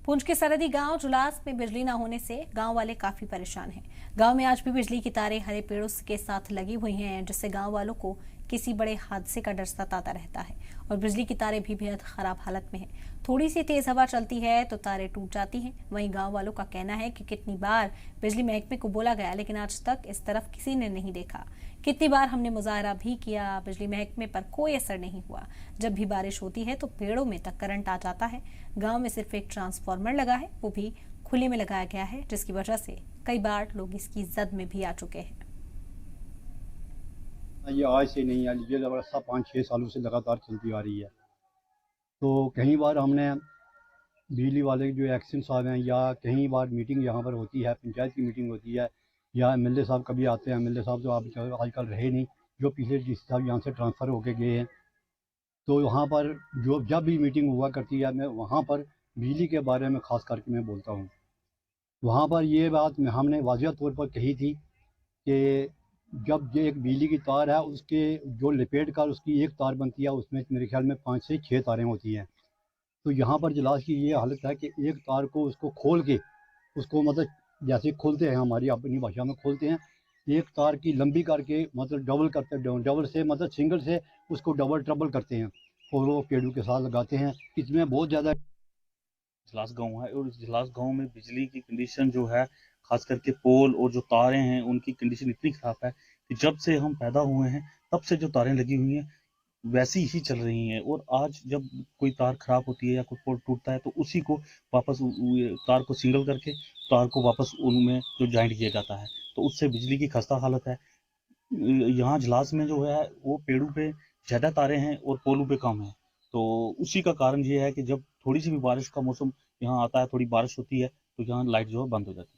पुंछ के सरहदी गांव जुलास में बिजली न होने से गांव वाले काफी परेशान हैं। गांव में आज भी बिजली की तारें हरे पेड़ों के साथ लगी हुई हैं, जिससे गांव वालों को किसी बड़े हादसे का डर सताता रहता है। और बिजली की तारें भी बेहद खराब हालत में हैं। थोड़ी सी तेज हवा चलती है तो तारें टूट जाती हैं। वहीं गांव वालों का कहना है कि कितनी बार बिजली महकमे को बोला गया, लेकिन आज तक इस तरफ किसी ने नहीं देखा। कितनी बार हमने मुजाहरा भी किया, बिजली महकमे पर कोई असर नहीं हुआ। जब भी बारिश होती है तो पेड़ों में तक करंट आ जाता है। गांव में सिर्फ एक ट्रांसफार्मर लगा है, वो भी खुले में लगाया गया है, जिसकी वजह से कई बार लोग इसकी जद में भी आ चुके हैं। ये आज से नहीं है, ये व्यवस्था 5-6 सालों से लगातार चलती आ रही है। तो कई बार हमने बिजली वाले जो एक्शन साहब हैं, या कई बार मीटिंग यहाँ पर होती है, पंचायत की मीटिंग होती है, या एमएलए साहब कभी आते हैं। एमएलए साहब तो आप आजकल रहे नहीं, जो पिछले डीसी साहब यहाँ से ट्रांसफ़र होके गए हैं। तो वहाँ पर जो जब भी मीटिंग हुआ करती है, मैं वहाँ पर बिजली के बारे में ख़ास करके मैं बोलता हूँ। वहाँ पर ये बात हमने वाज़िया तौर पर कही थी कि जब ये एक बिजली की तार है, उसके जो लपेट कर उसकी एक तार बनती है, उसमें मेरे ख्याल में 5 से 6 तारें होती हैं। तो यहाँ पर जलास की ये हालत है कि एक तार को उसको खोल के उसको मतलब जैसे खोलते हैं, हमारी अपनी भाषा में खोलते हैं, एक तार की लंबी करके मतलब डबल करते हैं, डबल से मतलब सिंगल से उसको डबल ट्रबल करते हैं और वो पेड़ों के साथ लगाते हैं। इसमें बहुत ज़्यादा जलास गाँव है और इस जलास गाँव में बिजली की कंडीशन जो है, खास करके पोल और जो तारें हैं उनकी कंडीशन इतनी ख़राब है कि जब से हम पैदा हुए हैं तब से जो तारें लगी हुई हैं वैसी ही चल रही हैं। और आज जब कोई तार खराब होती है या कोई पोल टूटता है तो उसी को वापस तार को सिंगल करके तार को वापस उनमें जो जॉइंट किया जाता है, तो उससे बिजली की खस्ता हालत है। यहाँ जलास में जो है वो पेड़ों पे ज़्यादा तारें हैं और पोलों पे कम है। तो उसी का कारण ये है कि जब थोड़ी सी भी बारिश का मौसम यहाँ आता है, थोड़ी बारिश होती है तो यहाँ लाइट जो है बंद हो जाती है।